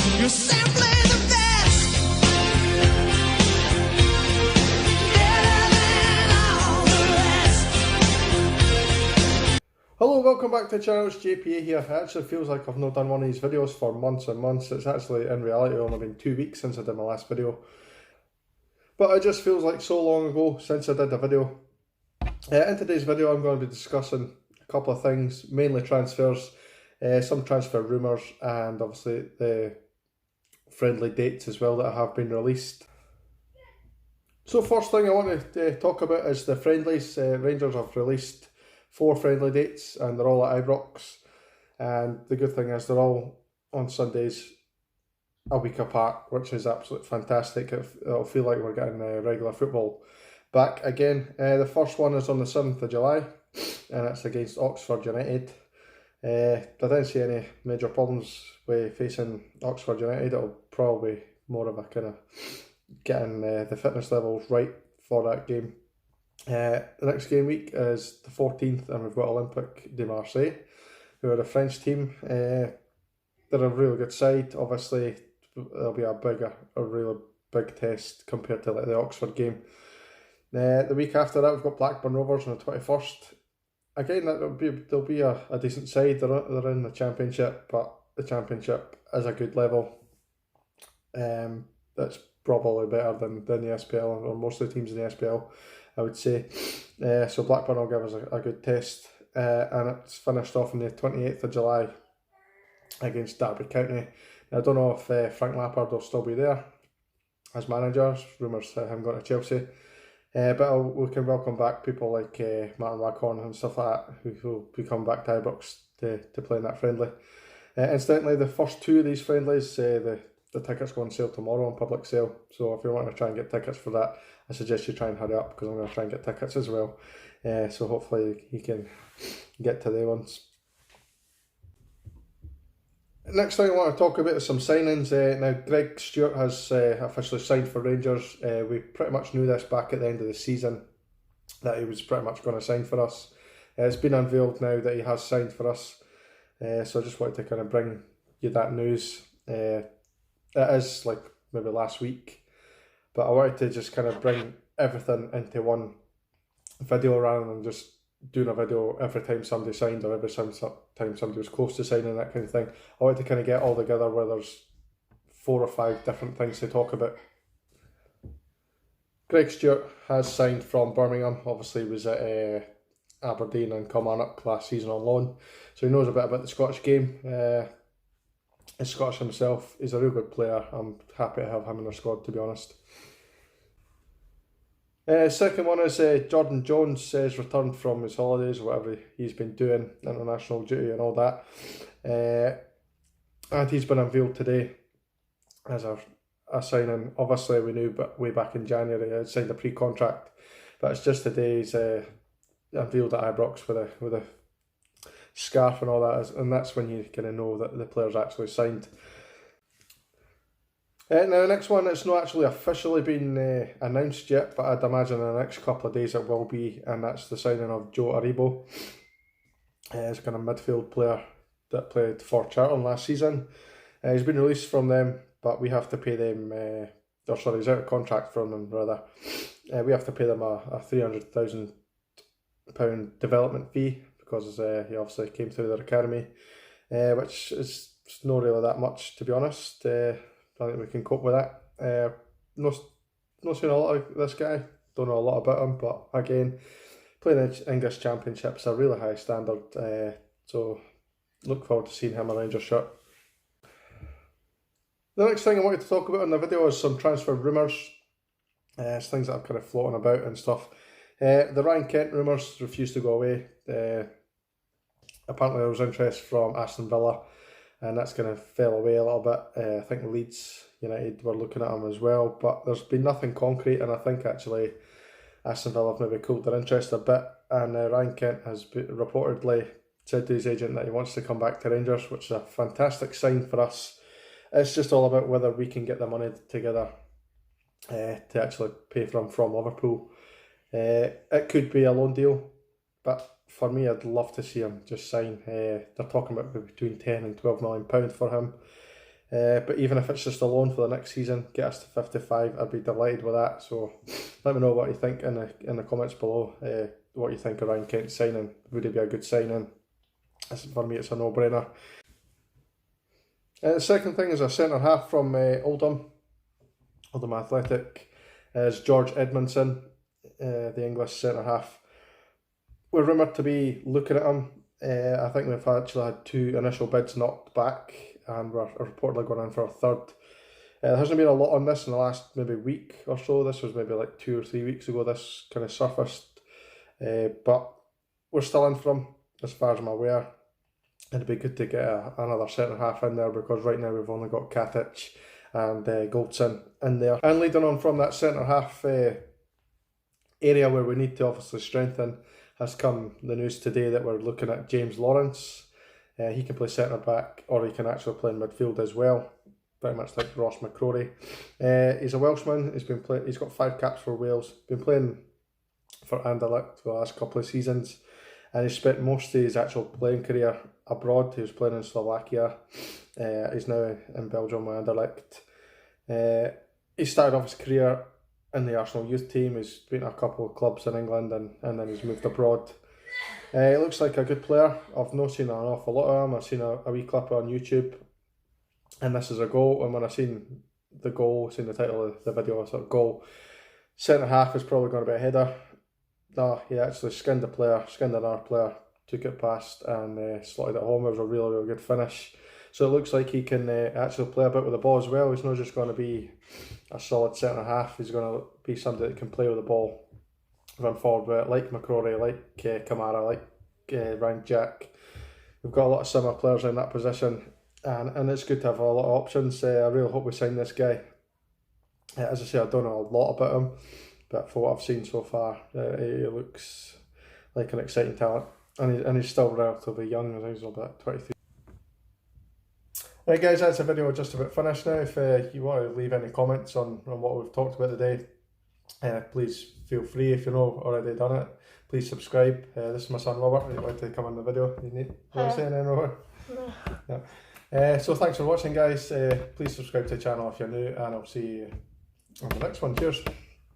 You're simply the best. Better than all the rest. Hello, welcome back to the channel. It's JPA here. It actually feels like I've not done one of these videos for months and months. It's actually, in reality, only been 2 weeks since I did my last video. But it just feels like so long ago since I did a video. In today's video I'm going to be discussing a couple of things, mainly transfers, some transfer rumours, and obviously the friendly dates as well that have been released. So first thing I want to talk about is the friendlies. Rangers have released 4 friendly dates and they're all at Ibrox, and the good thing is they're all on Sundays a week apart, which is absolutely fantastic. It'll feel like we're getting regular football back again. The first one is on the 7th of July and it's against Oxford United. I didn't see any major problems with facing Oxford United. It'll probably be more of a kind of getting the fitness levels right for that game. The next game week is the 14th and we've got Olympique de Marseille, who are a French team. They're a really good side. Obviously it'll be a really big test compared to like the Oxford game. The week after that we've got Blackburn Rovers on the 21st. Again, they'll be a decent side. They're in the Championship, but the Championship is a good level. That's probably better than the SPL or most of the teams in the SPL, I would say. So Blackburn will give us a good test. And it's finished off on the 28th of July against Derby County. Now, I don't know if Frank Lampard will still be there as manager. Rumours him going to Chelsea. But we can welcome back people like Martin Waghorn and stuff like that, who will be coming back to Ibrox to play in that friendly. Incidentally, the first 2 of these friendlies, the tickets go on sale tomorrow on public sale. So if you want to try and get tickets for that, I suggest you try and hurry up, because I'm going to try and get tickets as well. So hopefully you can get to them ones. Next thing I want to talk about is some signings. Now, Greg Stewart has officially signed for Rangers. We pretty much knew this back at the end of the season, that he was pretty much going to sign for us. It's been unveiled now that he has signed for us. So I just wanted to kind of bring you that news. It is like maybe last week, but I wanted to just kind of bring everything into one video rather than just doing a video every time somebody signed or every time somebody was close to signing, that kind of thing. I wanted to kind of get all together where there's 4 or 5 different things to talk about. Greg Stewart has signed from Birmingham. Obviously he was at Aberdeen and Kilmarnock last season on loan, so he knows a bit about the Scottish game. He's Scottish himself. He's a real good player. I'm happy to have him in the squad, to be honest. Second one is Jordan Jones has returned from his holidays, whatever he's been doing, international duty and all that. And he's been unveiled today as a signing. Obviously we knew way back in January he had signed a pre-contract, but it's just today he's unveiled at Ibrox with a scarf and all that, and that's when you kind of know that the player's actually signed. Now the next one, it's not actually officially been announced yet, but I'd imagine in the next couple of days it will be, and that's the signing of Joe Aribo. He's a kind of midfield player that played for Charlton last season. He's been released from them, but we have to pay them, he's out of contract from them rather. We have to pay them a £300,000 development fee, because he obviously came through their academy, which is not really that much, to be honest. I think we can cope with that. Not seen a lot of this guy, don't know a lot about him, but again, playing in the English Championship's a really high standard, so look forward to seeing him in a Rangers shirt. The next thing I wanted to talk about in the video is some transfer rumours. It's things that are kind of floating about and stuff. The Ryan Kent rumours refused to go away. Apparently there was interest from Aston Villa, and that's kind of fell away a little bit. I think Leeds United were looking at him as well, but there's been nothing concrete, and I think actually Aston Villa have maybe cooled their interest a bit, and Ryan Kent has reportedly said to his agent that he wants to come back to Rangers, which is a fantastic sign for us. It's just all about whether we can get the money together to actually pay for him from Liverpool. It could be a loan deal, but for me, I'd love to see him just sign. They're talking about between £10 and £12 million for him. But even if it's just a loan for the next season, get us to 55, I'd be delighted with that. So let me know what you think in the comments below. What you think of Ryan Kent's signing. Would it be a good signing? For me, it's a no-brainer. The second thing is a centre-half from Oldham Athletic, is George Edmondson, the English centre-half. We're rumoured to be looking at him. I think we've actually had 2 initial bids knocked back, and we're reportedly going in for a third. There hasn't been a lot on this in the last maybe week or so. This was maybe like 2 or 3 weeks ago this kind of surfaced. But we're still in for him, as far as I'm aware. It'd be good to get another centre-half in there, because right now we've only got Katic and Goldson in there. And leading on from that centre-half area where we need to obviously strengthen, has come the news today that we're looking at James Lawrence. He can play centre-back, or he can actually play in midfield as well, very much like Ross McCrory. He's a Welshman. He's got 5 caps for Wales. Been playing for Anderlecht for the last couple of seasons, and he's spent most of his actual playing career abroad. He was playing in Slovakia. He's now in Belgium with Anderlecht. He started off his career in the Arsenal youth team. He's been at a couple of clubs in England, and then he's moved abroad. He looks like a good player. I've not seen an awful lot of him. I've seen a wee clip on YouTube, and this is a goal. And when I seen the goal, seen the title of the video, I thought, goal. Centre half is probably going to be a header. No, he actually skinned another player, took it past and slotted it home. It was a really, really good finish. So it looks like he can actually play a bit with the ball as well. He's not just going to be a solid centre half. He's going to be somebody that can play with the ball, run forward with it, like McCrory, like Kamara, like Ryan Jack. We've got a lot of similar players in that position, and it's good to have a lot of options. I really hope we sign this guy. As I say, I don't know a lot about him, but for what I've seen so far, he looks like an exciting talent, and he's still relatively young. I think he's about 23. Right guys, that's the video just about finished now. If you want to leave any comments on what we've talked about today, please feel free. If you've not already done it, please subscribe. This is my son Robert. He'd like to come on the video. You want to say anything, Robert? No. Yeah. So thanks for watching guys. Please subscribe to the channel if you're new, and I'll see you on the next one. Cheers.